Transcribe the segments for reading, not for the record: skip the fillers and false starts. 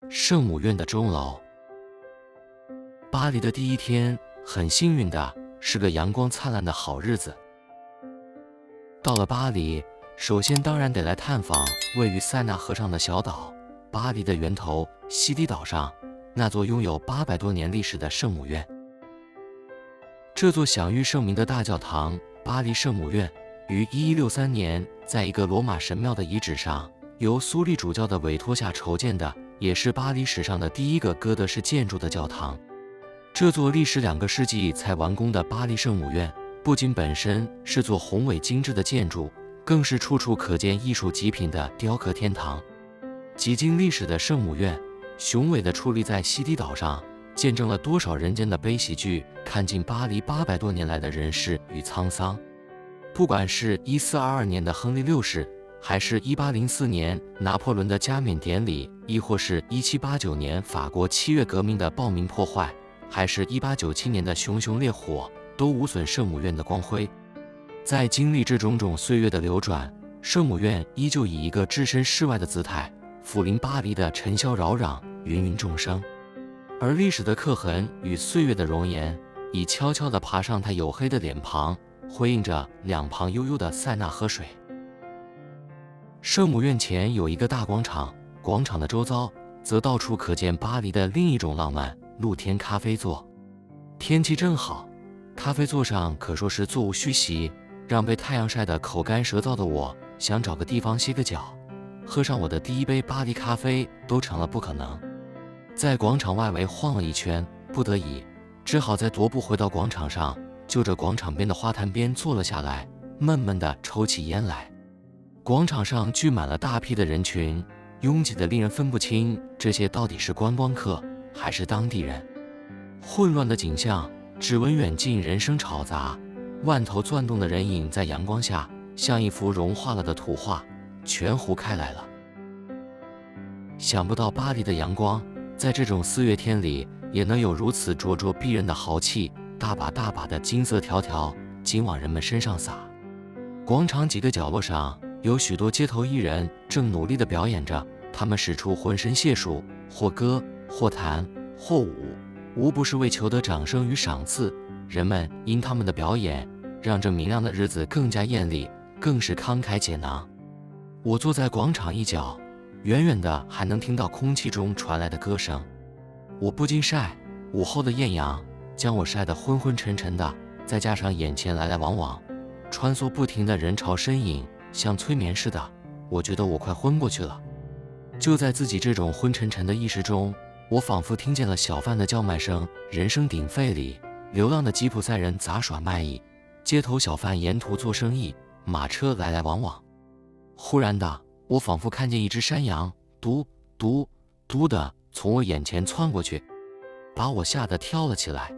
圣母院的钟楼。巴黎的第一天，很幸运的是个阳光灿烂的好日子。到了巴黎，首先当然得来探访位于塞纳河上的小岛——巴黎的源头西堤岛上那座拥有800多年历史的圣母院。这座享誉盛名的大教堂——巴黎圣母院，于1163年在一个罗马神庙的遗址上，由苏黎主教的委托下筹建的，也是巴黎史上的第一个哥德式建筑的教堂。这座历时2个世纪才完工的巴黎圣母院，不仅本身是座宏伟精致的建筑，更是处处可见艺术极品的雕刻天堂。几经历史的圣母院，雄伟地矗立在西堤岛上，见证了多少人间的悲喜剧，看尽巴黎800多年来的人世与沧桑。不管是1422年的亨利6世，还是1804年拿破仑的加冕典礼，亦或是1789年法国7月革命的暴民破坏，还是1897年的熊熊烈火，都无损圣母院的光辉。在经历这种种岁月的流转，圣母院依旧以一个置身事外的姿态，抚临巴黎的尘嚣扰攘，芸芸众生。而历史的刻痕与岁月的容颜，已悄悄地爬上他黝黑的脸庞，辉映着两旁悠悠的塞纳河水。圣母院前有一个大广场，广场的周遭则到处可见巴黎的另一种浪漫——露天咖啡座。天气正好，咖啡座上可说是座无虚席，让被太阳晒得口干舌燥的我想找个地方歇个脚，喝上我的第一杯巴黎咖啡都成了不可能。在广场外围晃了一圈，不得已只好再踱步回到广场上，就着广场边的花坛边坐了下来，闷闷地抽起烟来。广场上聚满了大批的人群，拥挤得令人分不清这些到底是观光客还是当地人。混乱的景象，只闻远近人声吵杂，万头钻动的人影在阳光下像一幅融化了的图画，全糊开来了。想不到巴黎的阳光在这种4月天里也能有如此灼灼逼人的豪气，大把大把的金色条条紧往人们身上洒。广场几个角落上有许多街头艺人正努力地表演着，他们使出浑身解数，或歌或弹或舞，无不是为求得掌声与赏赐。人们因他们的表演，让这明亮的日子更加艳丽，更是慷慨解囊。我坐在广场一角，远远的还能听到空气中传来的歌声。我不禁晒，午后的艳阳将我晒得昏昏沉沉的，再加上眼前来来往往穿梭不停的人潮身影，像催眠似的，我觉得我快昏过去了。就在自己这种昏沉沉的意识中，我仿佛听见了小贩的叫卖声，人声鼎沸里，流浪的吉普赛人杂耍卖艺，街头小贩沿途做生意，马车来来往往。忽然的，我仿佛看见一只山羊嘟嘟嘟的从我眼前窜过去，把我吓得跳了起来。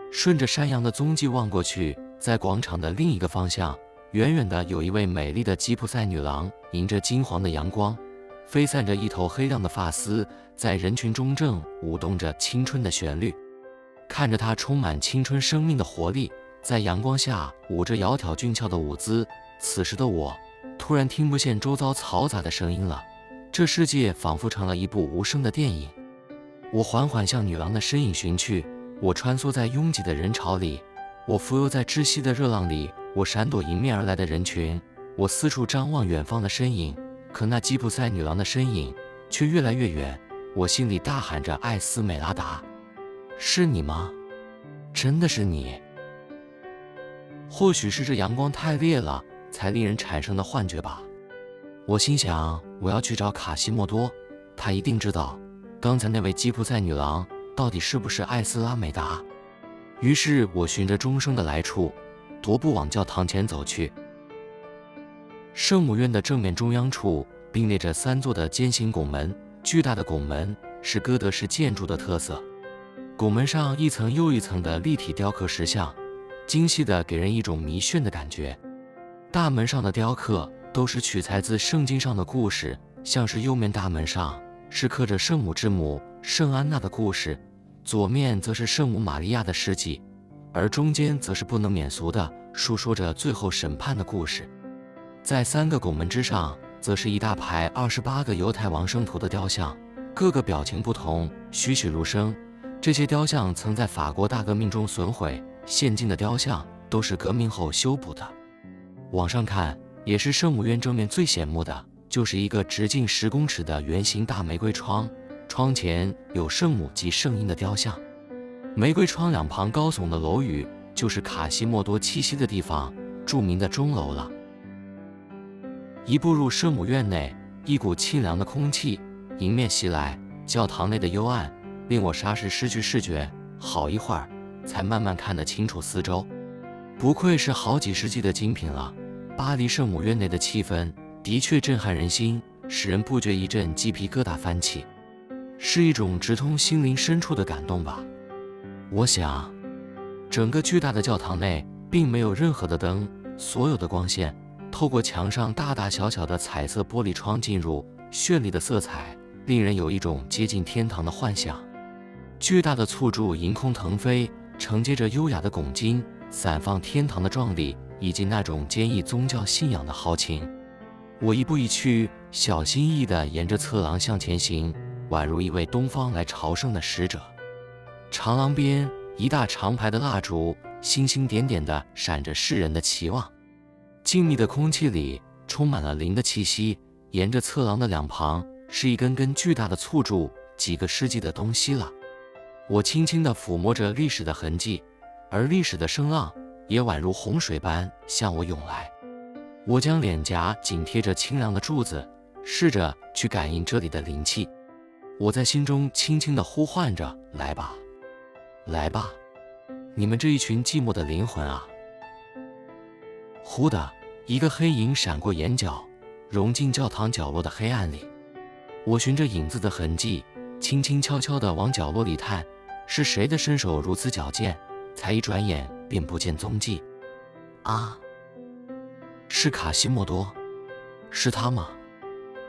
顺着山羊的踪迹望过去，在广场的另一个方向，远远的有一位美丽的吉普赛女郎，迎着金黄的阳光，飞散着一头黑亮的发丝，在人群中正舞动着青春的旋律。看着她充满青春生命的活力，在阳光下舞着窈窕俊俏的舞姿，此时的我突然听不见周遭嘈杂的声音了，这世界仿佛成了一部无声的电影。我缓缓向女郎的身影寻去，我穿梭在拥挤的人潮里，我浮游在窒息的热浪里，我闪躲迎面而来的人群，我四处张望远方的身影，可那吉普赛女郎的身影却越来越远。我心里大喊着艾斯美拉达，是你吗？真的是你？或许是这阳光太烈了，才令人产生的幻觉吧。我心想，我要去找卡西莫多，他一定知道刚才那位吉普赛女郎到底是不是艾斯拉美达。于是我循着钟声的来处，踱步往教堂前走去。圣母院的正面中央处并列着3座的尖形拱门，巨大的拱门是哥德式建筑的特色。拱门上一层又一层的立体雕刻石像，精细的给人一种迷眩的感觉。大门上的雕刻都是取材自圣经上的故事，像是右面大门上是刻着圣母之母圣安娜的故事，左面则是圣母玛利亚的事迹，而中间则是不能免俗的述说着最后审判的故事。在3个拱门之上，则是一大排28个犹太王圣徒的雕像，个个表情不同，栩栩如生。这些雕像曾在法国大革命中损毁，现今的雕像都是革命后修补的。往上看，也是圣母院正面最显目的，就是一个直径10公尺的圆形大玫瑰窗，窗前有圣母及圣婴的雕像。玫瑰窗两旁高耸的楼宇，就是卡西莫多栖息的地方，著名的钟楼了。一步入圣母院内，一股清凉的空气迎面袭来，教堂内的幽暗令我霎时失去视觉，好一会儿才慢慢看得清楚四周。不愧是好几世纪的精品了，巴黎圣母院内的气氛的确震撼人心，使人不觉一阵鸡皮疙瘩翻起，是一种直通心灵深处的感动吧。我想，整个巨大的教堂内并没有任何的灯，所有的光线透过墙上大大小小的彩色玻璃窗进入，绚丽的色彩令人有一种接近天堂的幻想。巨大的簇柱迎空腾飞，承接着优雅的拱金，散放天堂的壮丽以及那种坚毅宗教信仰的豪情。我一步一趋，小心翼翼地沿着侧廊向前行，宛如一位东方来朝圣的使者。长廊边一大长排的蜡烛星星点点地闪着世人的期望，静谧的空气里充满了灵的气息。沿着侧廊的两旁是一根根巨大的簇柱，几个世纪的东西了。我轻轻地抚摸着历史的痕迹，而历史的声浪也宛如洪水般向我涌来。我将脸颊紧贴着清凉的柱子，试着去感应这里的灵气。我在心中轻轻地呼唤着：来吧，来吧，你们这一群寂寞的灵魂啊！忽的一个黑影闪过眼角，融进教堂角落的黑暗里。我循着影子的痕迹，轻轻悄悄地往角落里探，是谁的身手如此矫健，才一转眼便不见踪迹。啊，是卡西莫多，是他吗？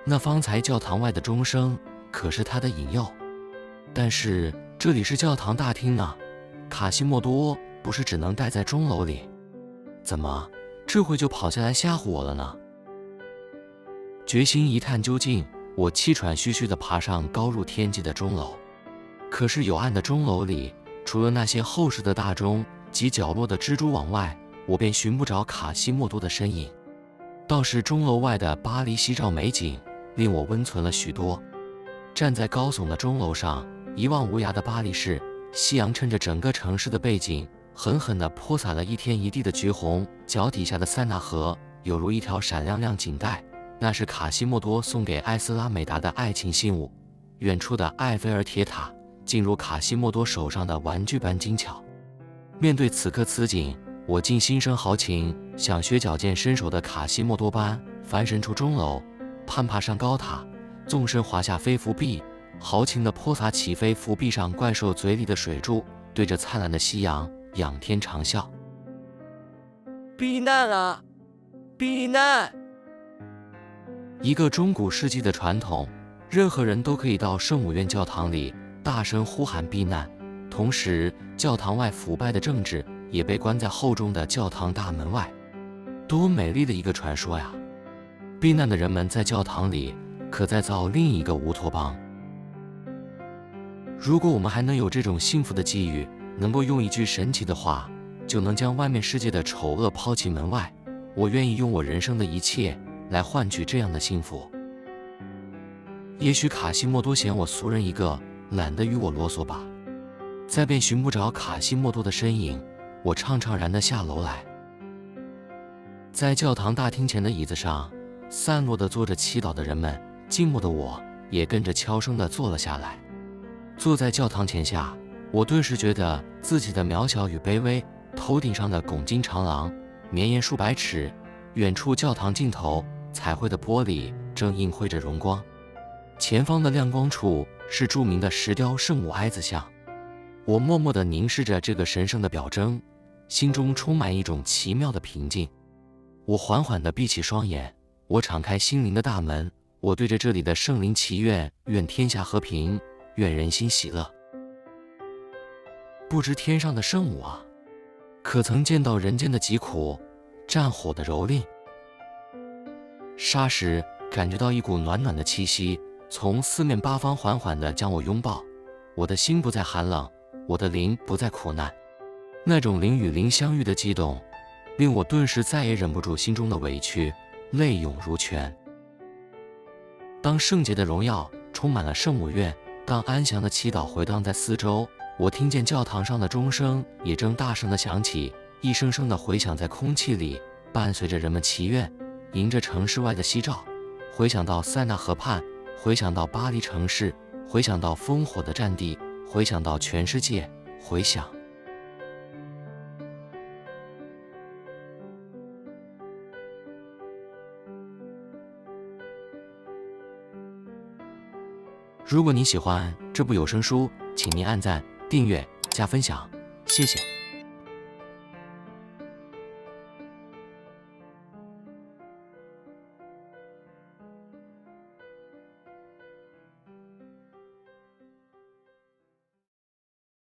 那方才教堂外的钟声可是他的引诱。但是这里是教堂大厅呢，卡西莫多不是只能待在钟楼里，怎么这回就跑下来吓唬我了呢？决心一探究竟，我气喘吁吁地爬上高入天际的钟楼。可是幽暗的钟楼里，除了那些厚实的大钟及角落的蜘蛛网外，我便寻不着卡西莫多的身影。倒是钟楼外的巴黎夕照美景令我温存了许多。站在高耸的钟楼上，一望无涯的巴黎市，夕阳衬着整个城市的背景，狠狠地泼洒了一天一地的橘红。脚底下的塞纳河有如一条闪亮亮锦带，那是卡西莫多送给艾斯拉美达的爱情信物。远处的埃菲尔铁塔竟如卡西莫多手上的玩具般精巧。面对此刻此景，我竟心生豪情，想学矫健身手的卡西莫多般翻身出钟楼，攀爬上高塔，纵身滑下飞浮壁，豪情地泼洒起飞浮壁上怪兽嘴里的水柱，对着灿烂的夕阳仰天长啸。避难啊，避难！一个中古世纪的传统，任何人都可以到圣母院教堂里大声呼喊避难。同时，教堂外腐败的政治也被关在厚重的教堂大门外。多美丽的一个传说呀！避难的人们在教堂里可再造另一个乌托邦。如果我们还能有这种幸福的际遇，能够用一句神奇的话就能将外面世界的丑恶抛弃门外，我愿意用我人生的一切来换取这样的幸福。也许卡西莫多嫌我俗人一个，懒得与我啰嗦吧。再便寻不着卡西莫多的身影，我怅怅然地下楼来。在教堂大厅前的椅子上，散落地坐着祈祷的人们，静默的我也跟着悄声地坐了下来。坐在教堂前下，我顿时觉得自己的渺小与卑微。头顶上的拱金长廊绵延数百尺，远处教堂尽头彩绘的玻璃正映辉着荣光，前方的亮光处是著名的石雕圣母哀子像。我默默地凝视着这个神圣的表征，心中充满一种奇妙的平静。我缓缓地闭起双眼，我敞开心灵的大门，我对着这里的圣灵祈愿：愿天下和平，愿人心喜乐。不知天上的圣母啊，可曾见到人间的疾苦，战火的蹂躏？霎时感觉到一股暖暖的气息从四面八方缓缓地将我拥抱。我的心不再寒冷，我的灵不再苦难。那种灵与灵相遇的激动，令我顿时再也忍不住心中的委屈，泪涌如泉。当圣洁的荣耀充满了圣母院，当安详的祈祷回荡在四周，我听见教堂上的钟声也正大声地响起，一声声地回响在空气里，伴随着人们祈愿，迎着城市外的夕照，回响到塞纳河畔，回响到巴黎城市，回响到烽火的战地，回响到全世界，回响。如果你喜欢这部有声书，请您按赞、订阅、加分享，谢谢。